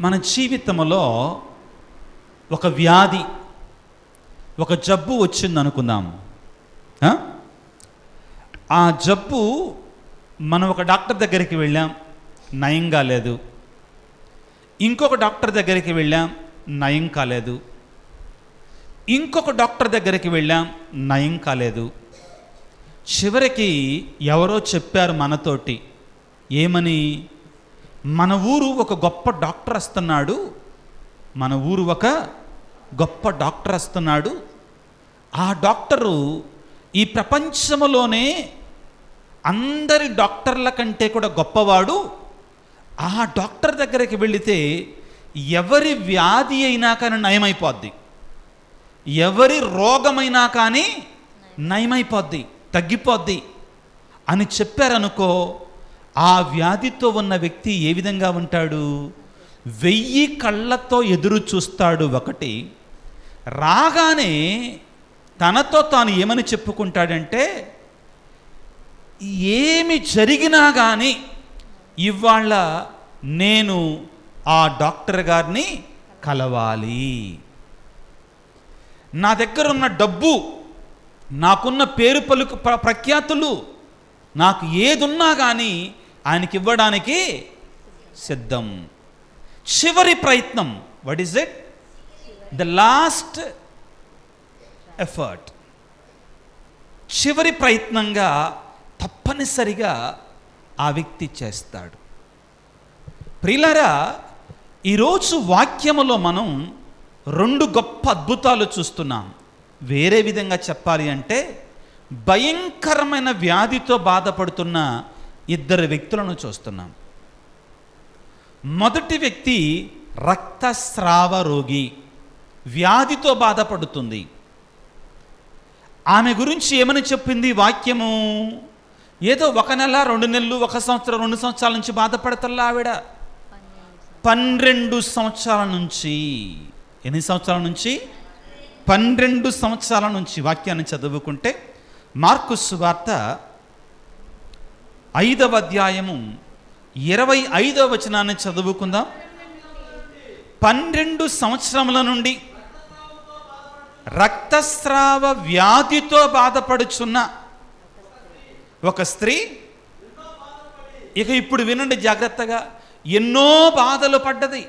మన జీవితంలో ఒక వ్యాధి, ఒక జబ్బు వచ్చింది అనుకుందాం. ఆ జబ్బు మనం ఒక డాక్టర్ దగ్గరికి వెళ్ళాం, నయం కాలేదు. ఇంకొక డాక్టర్ దగ్గరికి వెళ్ళాం, నయం కాలేదు. ఇంకొక డాక్టర్ దగ్గరికి వెళ్ళాం, నయం కాలేదు. చివరికి ఎవరో చెప్పారు మనతోటి, ఏమని? మన ఊరు ఒక గొప్ప డాక్టర్ వస్తున్నాడు, మన ఊరు ఒక గొప్ప డాక్టర్ వస్తున్నాడు. ఆ డాక్టరు ఈ ప్రపంచంలోనే అందరి డాక్టర్ల కంటే కూడా గొప్పవాడు. ఆ డాక్టర్ దగ్గరికి వెళితే ఎవరి వ్యాధి అయినా కానీ నయమైపోద్ది, ఎవరి రోగమైనా కానీ నయమైపోద్ది, తగ్గిపోద్ది అని చెప్పారనుకో. ఆ వ్యాధితో ఉన్న వ్యక్తి ఏ విధంగా ఉంటాడు? 1000 కళ్ళతో ఎదురు చూస్తాడు. ఒకటి రాగానే తనతో తాను ఏమని చెప్పుకుంటాడంటే, ఏమి జరిగినా కానీ ఇవాళ నేను ఆ డాక్టర్ గారిని కలవాలి. నా దగ్గర ఉన్న డబ్బు, నాకున్న పేరు పలుకు ప్రఖ్యాతులు, నాకు ఏదున్నా కానీ ఆయనకి ఇవ్వడానికి సిద్ధం. చివరి ప్రయత్నం, what is it? The last effort. చివరి ప్రయత్నంగా తప్పనిసరిగా ఆ వ్యక్తి చేస్తాడు. ప్రియులారా, ఈరోజు వాక్యములో మనం 2 గొప్ప అద్భుతాలు చూస్తున్నాం. వేరే విధంగా చెప్పాలి అంటే, భయంకరమైన వ్యాధితో బాధపడుతున్న 2 వ్యక్తులను చూస్తున్నాం. మొదటి వ్యక్తి రక్తస్రావ రోగి, వ్యాధితో బాధపడుతుంది. ఆమె గురించి ఏమని చెప్పింది వాక్యము? ఏదో 1 నెల, 2 నెలలు, 1 సంవత్సరం, 2 సంవత్సరాల నుంచి బాధపడతల్లా ఆవిడ. 12 సంవత్సరాల నుంచి. ఎన్ని సంవత్సరాల నుంచి? 12 సంవత్సరాల నుంచి. వాక్యాన్ని చదువుకుంటే మార్కు సువార్త 5వ అధ్యాయము 25వ వచనాన్ని చదువుకుందాం. 12 సంవత్సరముల నుండి రక్తస్రావ వ్యాధితో బాధపడుచున్న ఒక స్త్రీ, ఇక ఇప్పుడు వినండి జాగ్రత్తగా, ఎన్నో బాధలు పడ్డది.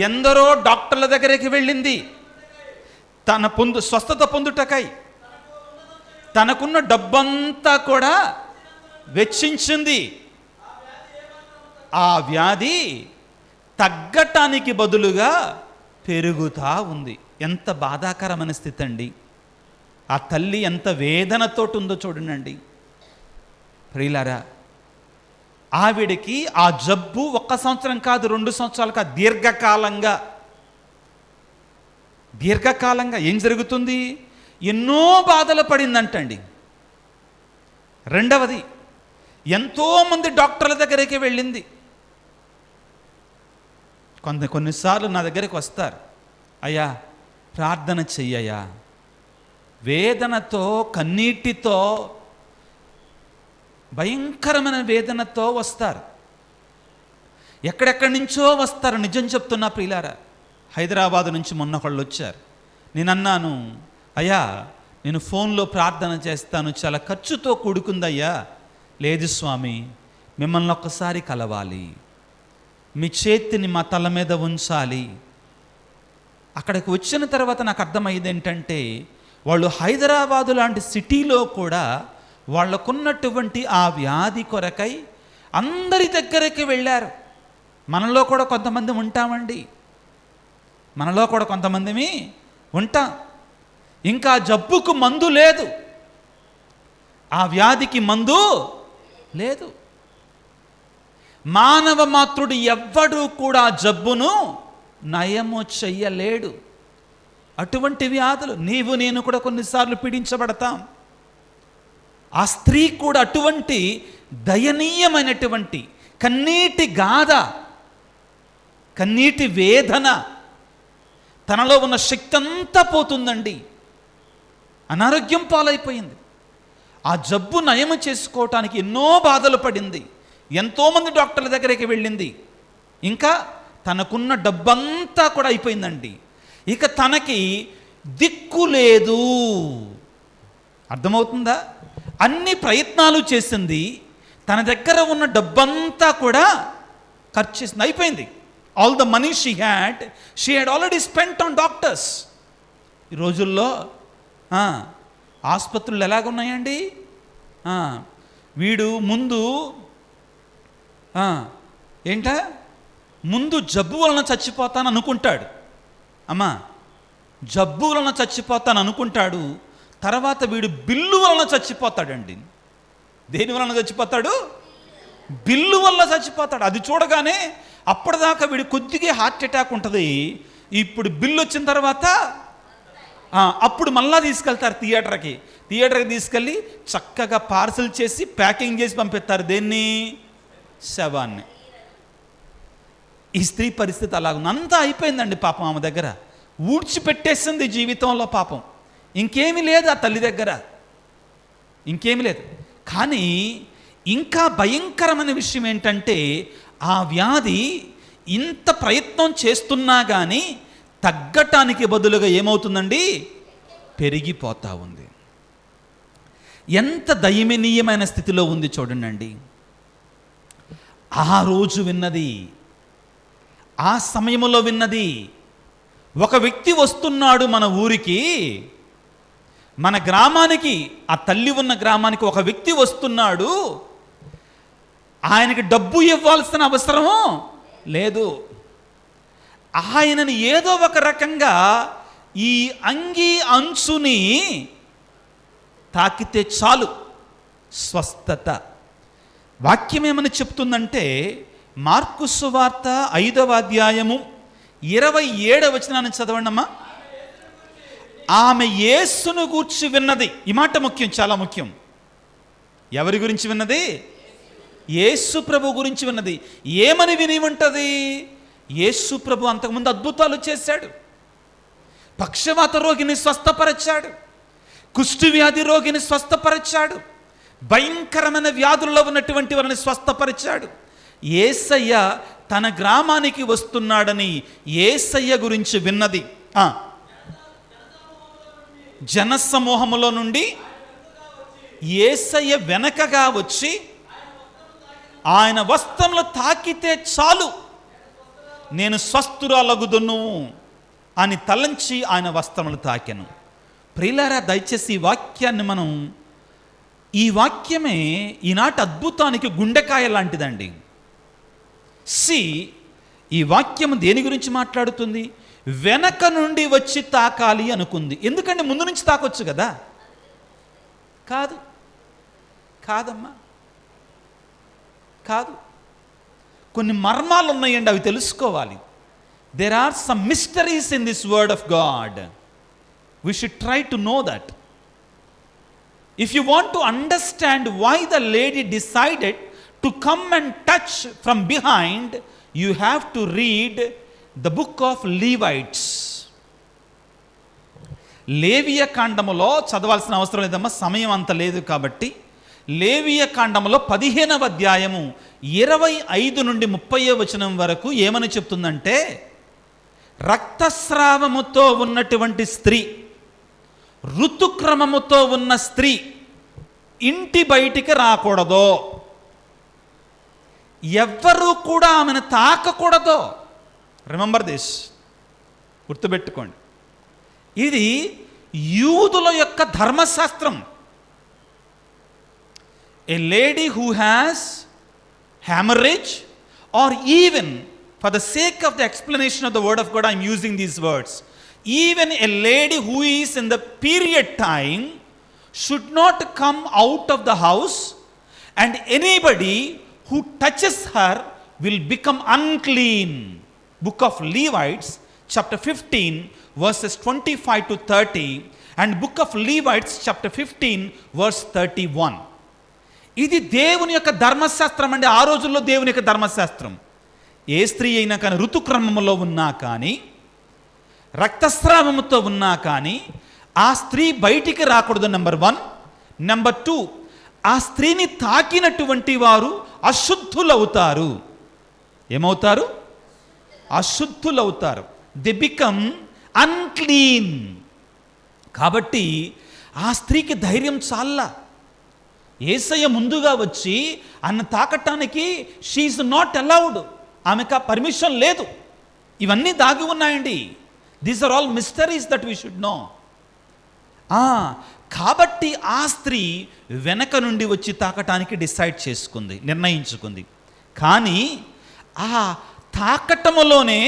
ఎందరో డాక్టర్ల దగ్గరికి వెళ్ళింది, తన స్వస్థత పొందుటకై తనకున్న డబ్బంతా కూడా వెచ్చించింది. ఆ వ్యాధి తగ్గటానికి బదులుగా పెరుగుతా ఉంది. ఎంత బాధాకరమైన స్థితి అండి! ఆ తల్లి ఎంత వేదనతోటి ఉందో చూడండి. ప్రియులారా, ఆవిడికి ఆ జబ్బు 1 సంవత్సరం కాదు, 2 సంవత్సరాలు కాదు, దీర్ఘకాలంగా ఏం జరుగుతుంది? ఎన్నో బాధలు పడిందంటండి. రెండవది, ఎంతోమంది డాక్టర్ల దగ్గరికి వెళ్ళింది. కొన్నిసార్లు నా దగ్గరికి వస్తారు, అయ్యా ప్రార్థన చెయ్యయ్యా, వేదనతో, కన్నీటితో, భయంకరమైన వేదనతో వస్తారు. ఎక్కడెక్కడి నుంచో వస్తారు. నిజం చెప్తున్నా ప్రియులారా, హైదరాబాద్ నుంచి మొన్న ఒకళ్ళు వచ్చారు. నేను అన్నాను, అయ్యా నేను ఫోన్లో ప్రార్థన చేస్తాను, చాలా ఖర్చుతో కూడుకుందయ్యా. లేదు స్వామి, మిమ్మల్ని ఒక్కసారి కలవాలి, మీ చేతిని మా తల మీద ఉంచాలి. అక్కడికి వచ్చిన తర్వాత నాకు అర్థమయ్యేది ఏంటంటే, వాళ్ళు హైదరాబాదు లాంటి సిటీలో కూడా వాళ్ళకున్నటువంటి ఆ వ్యాధి కొరకై అందరి దగ్గరికి వెళ్ళారు. మనలో కూడా కొంతమంది ఉంటామండి, మనలో కూడా కొంతమందిమి ఉంటాం. ఇంకా జబ్బుకు మందు లేదు, ఆ వ్యాధికి మందు లేదు. మానవ మాతృడు ఎవ్వడూ కూడా జబ్బును నయము చెయ్యలేడు. అటువంటి వ్యాధులు నీవు నేను కూడా కొన్నిసార్లు పీడించబడతాం. ఆ స్త్రీ కూడా అటువంటి దయనీయమైనటువంటి కన్నీటి గాథ, కన్నీటి వేదన, తనలో ఉన్న శక్తి అంతా పోతుందండి. అనారోగ్యం పాలైపోయింది. ఆ జబ్బు నయం చేసుకోవటానికి ఎన్నో బాధలు పడింది. ఎంతోమంది డాక్టర్ల దగ్గరికి వెళ్ళింది. ఇంకా తనకున్న డబ్బంతా కూడా అయిపోయిందండి. ఇక తనకి దిక్కు లేదు. అర్థమవుతుందా? అన్ని ప్రయత్నాలు చేసింది, తన దగ్గర ఉన్న డబ్బంతా కూడా ఖర్చు చేసింది, అయిపోయింది. All the money she had already spent on doctors. ఈ రోజుల్లో ఆసుపత్రులు ఎలాగున్నాయండి? వీడు ముందు ముందు జబ్బు వలన చచ్చిపోతాను అనుకుంటాడు. అమ్మా, జబ్బు వలన చచ్చిపోతాను అనుకుంటాడు. తర్వాత వీడు బిల్లు వలన చచ్చిపోతాడండి. దేని వలన చచ్చిపోతాడు? బిల్లు వల్ల చచ్చిపోతాడు. అది చూడగానే అప్పటిదాకా వీడు కొద్దిగా హార్ట్ అటాక్ ఉంటుంది. ఇప్పుడు బిల్లు వచ్చిన తర్వాత అప్పుడు మళ్ళా తీసుకెళ్తారు థియేటర్కి తీసుకెళ్ళి చక్కగా పార్సల్ చేసి ప్యాకింగ్ చేసి పంపిస్తారు. దేన్ని? శవాన్ని. ఈ స్త్రీ పరిస్థితి అలాగుంది. అంతా అయిపోయిందండి పాపం. ఆమె దగ్గర ఊడ్చిపెట్టేసింది జీవితంలో పాపం. ఇంకేమీ లేదు ఆ తల్లి దగ్గర, ఇంకేమీ లేదు. కానీ ఇంకా భయంకరమైన విషయం ఏంటంటే, ఆ వ్యాధి ఇంత ప్రయత్నం చేస్తున్నా కానీ తగ్గటానికి బదులుగా ఏమవుతుందండి? పెరిగిపోతూ ఉంది. ఎంత దయనీయమైన స్థితిలో ఉంది చూడండి. ఆ రోజు విన్నది, ఆ సమయంలో విన్నది. ఒక వ్యక్తి వస్తున్నాడు మన ఊరికి, మన గ్రామానికి, ఆ తల్లి ఉన్న గ్రామానికి ఒక వ్యక్తి వస్తున్నాడు. ఆయనకి డబ్బు ఇవ్వాల్సిన అవసరము లేదు. ఆయనని ఏదో ఒక రకంగా ఈ అంగీ అంచుని తాకితే చాలు స్వస్థత. వాక్యం ఏమని చెప్తుందంటే, మార్కు సువార్త 5వ అధ్యాయము 27వ వచనాన్ని చదవండి అమ్మా. ఆమె యేసును గూర్చి విన్నది. ఈ మాట ముఖ్యం, చాలా ముఖ్యం. ఎవరి గురించి విన్నది? యేసు ప్రభు గురించి విన్నది. ఏమని విని ఉంటది? యేసు ప్రభు అంతకుముందు అద్భుతాలు చేశాడు. పక్షవాత రోగిని స్వస్థపరిచాడు, కుష్టి వ్యాధి రోగిని స్వస్థపరిచాడు, భయంకరమైన వ్యాధుల్లో ఉన్నటువంటి వారిని స్వస్థపరిచాడు. యేసయ్య తన గ్రామానికి వస్తున్నాడని యేసయ్య గురించి విన్నది. జనసమూహములో నుండి యేసయ్య వెనకగా వచ్చి ఆయన వస్త్రములు తాకితే చాలు నేను స్వస్థురాలగుదును అని తలంచి ఆయన వస్త్రములు తాకెను. ప్రియులారా, దయచేసి ఈ వాక్యాన్ని ఈ వాక్యమే ఈనాటి అద్భుతానికి గుండెకాయ లాంటిదండి. ఈ వాక్యం దేని గురించి మాట్లాడుతుంది? వెనక నుండి వచ్చి తాకాలి అనుకుంది. ఎందుకంటే ముందు నుంచి తాకొచ్చు కదా. కాదమ్మా, కాదు. కొన్ని మర్మాలు ఉన్నాయండి, అవి తెలుసుకోవాలి. There are some mysteries in this word of God. We should try to know that. If you want to understand why the lady decided to come and touch from behind, you have to read the book of Levites. లేవియ కాండములో చదవాల్సిన అవసరం లేదమ్మా, సమయం అంత లేదు కాబట్టి. లేవియ కాండములో 15వ అధ్యాయము 25 నుండి 30వ వచనం వరకు ఏమని చెప్తుందంటే, రక్తస్రావముతో ఉన్నటువంటి స్త్రీ, ఋతుక్రమముతో ఉన్న స్త్రీ ఇంటి బయటికి రాకూడదు, ఎవ్వరూ కూడా ఆమెను తాకకూడదు. రిమెంబర్ దిస్, గుర్తుపెట్టుకోండి. ఇది యూదుల యొక్క ధర్మశాస్త్రం. A lady who has hemorrhage, or even for the sake of the explanation of the word of God, I am using these words, even a lady who is in the period time should not come out of the house, and anybody who touches her will become unclean. Book of Levites chapter 15 verses 25 to 30 and book of Levites chapter 15 verse 31. ఇది దేవుని యొక్క ధర్మశాస్త్రం అండి. ఆ రోజుల్లో దేవుని యొక్క ధర్మశాస్త్రం. ఏ స్త్రీ అయినా కానీ ఋతుక్రమములో ఉన్నా కానీ, రక్తస్రావముతో ఉన్నా కానీ ఆ స్త్రీ బయటికి రాకూడదు. నెంబర్ 1. నెంబర్ 2, ఆ స్త్రీని తాకినటువంటి వారు అశుద్ధులవుతారు. ఏమవుతారు? అశుద్ధులవుతారు. They become unclean. కాబట్టి ఆ స్త్రీకి ధైర్యం చాలా. యేసయ్య ముందుగా వచ్చి అన్న తాకటానికి షీఈస్ నాట్ అలౌడ్, ఆమెకు ఆ పర్మిషన్ లేదు. ఇవన్నీ దాగి ఉన్నాయండి. These are all mysteries that we should know. కాబట్టి ఆ స్త్రీ వెనక నుండి వచ్చి తాకటానికి డిసైడ్ చేసుకుంది, నిర్ణయించుకుంది. కానీ ఆ తాకటములోనే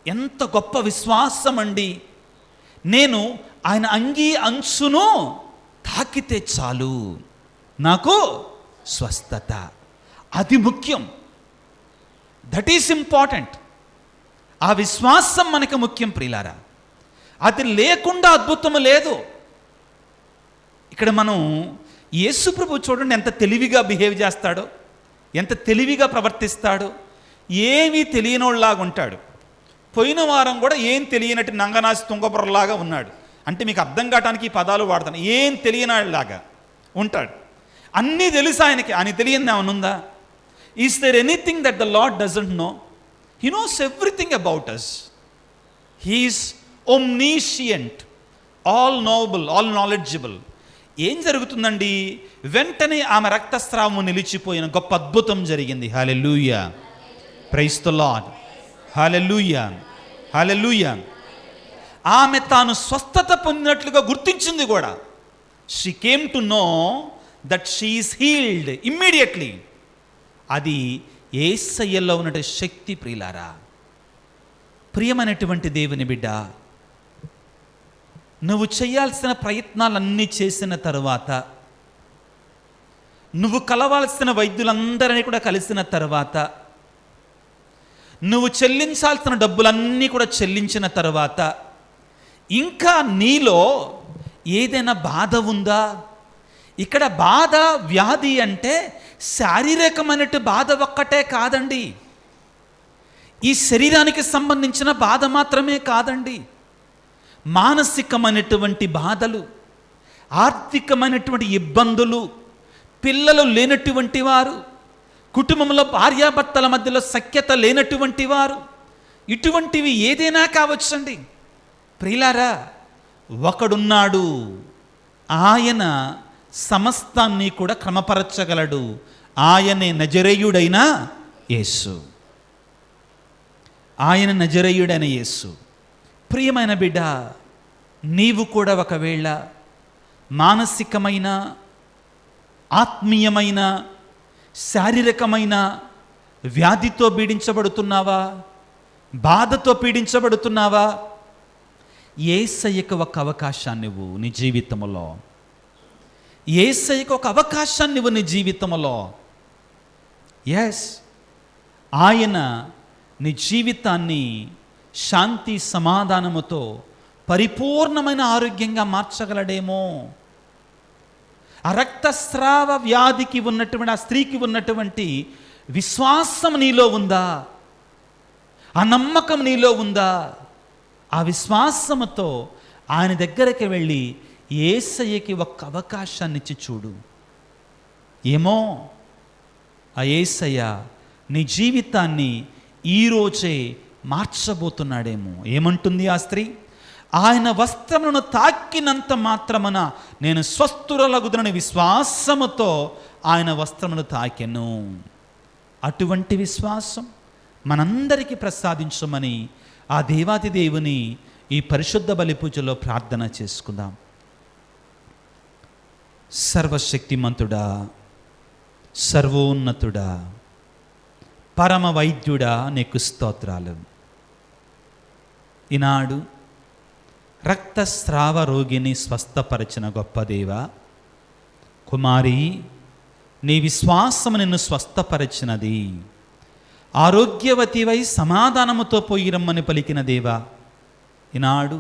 ఎంత గొప్ప విశ్వాసం అండి. నేను ఆయన అంగీ అంచును తాకితే చాలు, నాకు స్వస్థత. అది ముఖ్యం. That is important. ఆ విశ్వాసం మనకు ముఖ్యం ప్రియులారా. అది లేకుండా అద్భుతము లేదు. ఇక్కడ మనం యేసు ప్రభు చూడండి ఎంత తెలివిగా బిహేవ్ చేస్తాడో, ఎంత తెలివిగా ప్రవర్తిస్తాడో. ఏమీ తెలియనోళ్ళలాగా ఉంటాడు. పోయిన వారం కూడా ఏం తెలియనట్టు నంగనాసి తుంగబుర్రలాగా ఉన్నాడు. అంటే మీకు అర్థం కావడానికి ఈ పదాలు వాడతాను. ఏం తెలియనాళ్ళలాగా ఉంటాడు. అన్నీ తెలుసు ఆయనకి. ఆయన తెలియని ఏమైనా ఉందా? Is there anything that the Lord doesn't know? He knows everything about us. He is omniscient, all noble, all knowledgeable. ఏం జరుగుతుందండి? వెంటనే ఆమె రక్తస్రావము నిలిచిపోయిన గొప్ప అద్భుతం జరిగింది. Hallelujah, praise the Lord, hallelujah, hallelujah. ఆమె తాను స్వస్థత పొందినట్లుగా గుర్తించింది కూడా. She came to know that she is healed immediately. అది యేసయ్యలో ఉన్న శక్తి ప్రియులారా. ప్రియమైనటువంటి దేవుని బిడ్డ, నువ్వు చేయాల్సిన ప్రయత్నాలన్నీ చేసిన తరువాత, నువ్వు కలవాల్సిన వైద్యులందరినీ కూడా కలిసిన తర్వాత, నువ్వు చెల్లించాల్సిన డబ్బులన్నీ కూడా చెల్లించిన తర్వాత, ఇంకా నీలో ఏదైనా బాధ ఉందా? ఇక్కడ బాధ, వ్యాధి అంటే శారీరకమైనటువంటి బాధ ఒక్కటే కాదండి. ఈ శరీరానికి సంబంధించిన బాధ మాత్రమే కాదండి. మానసికమైనటువంటి బాధలు, ఆర్థికమైనటువంటి ఇబ్బందులు, పిల్లలు లేనటువంటి వారు, కుటుంబంలో భార్యాభర్తల మధ్యలో సఖ్యత లేనటువంటి వారు, ఇటువంటివి ఏదైనా కావచ్చండి. ప్రియులారా, ఒకడున్నాడు, ఆయన సమస్తాన్ని కూడా క్రమపరచగలడు. ఆయనే నజరేయుడైన యేసు. ఆయన నజరేయుడైన యేసు. ప్రియమైన బిడ్డ, నీవు కూడా ఒకవేళ మానసికమైన, ఆత్మీయమైన, శారీరకమైన వ్యాధితో పీడించబడుతున్నావా? బాధతో పీడించబడుతున్నావా? యేసయ్యకు ఒక అవకాశాన్ని ఇవ్వు నీ జీవితంలో. యేసయ్యకు ఒక అవకాశాన్ని ఇవ్వు నీ జీవితంలో. ఎస్, ఆయన నీ జీవితాన్ని శాంతి సమాధానముతో పరిపూర్ణమైన ఆరోగ్యంగా మార్చగలడేమో. ఆ రక్తస్రావ వ్యాధికి ఉన్నటువంటి, ఆ స్త్రీకి ఉన్నటువంటి విశ్వాసం నీలో ఉందా? ఆ నమ్మకం నీలో ఉందా? ఆ విశ్వాసముతో ఆయన దగ్గరికి వెళ్ళి యేసయ్యకి ఒక్క అవకాశాన్ని ఇచ్చి చూడు. ఏమో ఆ యేసయ్య నీ జీవితాన్ని ఈరోజే మార్చబోతున్నాడేమో. ఏమంటుంది ఆ స్త్రీ? ఆయన వస్త్రములను తాకినంత మాత్రమున నేను స్వస్థురలగుదునని విశ్వాసముతో ఆయన వస్త్రమును తాకెను. అటువంటి విశ్వాసం మనందరికీ ప్రసాదించమని ఆ దేవాది దేవుని ఈ పరిశుద్ధ బలి పూజలో ప్రార్థన చేసుకుందాం. సర్వశక్తిమంతుడా, సర్వోన్నతుడా, పరమ వైద్యుడా, నీకు స్తోత్రాలు. ఈనాడు రక్తస్రావ రోగిని స్వస్థపరిచిన గొప్ప దేవా, కుమారి, నీ విశ్వాసము నిన్ను స్వస్థపరిచినది. ఆరోగ్యవతివై సమాధానముతో పోయి రమ్మని పలికిన దేవా, ఈనాడు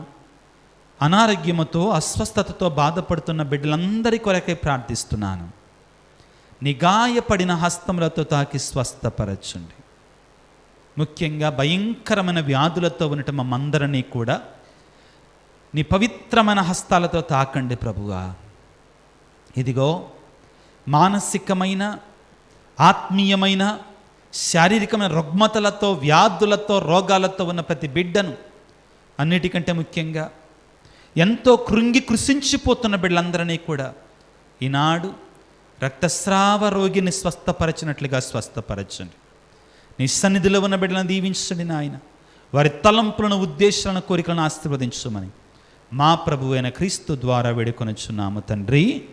అనారోగ్యముతో, అస్వస్థతతో బాధపడుతున్న బిడ్డలందరి కొరకే ప్రార్థిస్తున్నాను. నీ గాయపడిన హస్తములతో తాకి స్వస్థపరచండి. ముఖ్యంగా భయంకరమైన వ్యాధులతో ఉండటం మమ్మందరినీ కూడా నీ పవిత్రమైన హస్తాలతో తాకండి ప్రభువా. ఇదిగో మానసికమైన, ఆత్మీయమైన, శారీరకమైన రుగ్మతలతో, వ్యాధులతో, రోగాలతో ఉన్న ప్రతి బిడ్డను, అన్నిటికంటే ముఖ్యంగా ఎంతో కృంగి కృషించిపోతున్న బిడ్డలందరినీ కూడా ఈనాడు రక్తస్రావ రోగిని స్వస్థపరచినట్లుగా స్వస్థపరచండి. నీ సన్నిధిలో ఉన్న బిడ్డలను దీవించండి నాయన. వారి తలంపులను, ఉద్దేశాలను, కోరికలను ఆశీర్వదించమని మా ప్రభువైన క్రీస్తు ద్వారా వేడుకొనుచున్నాము తండ్రి.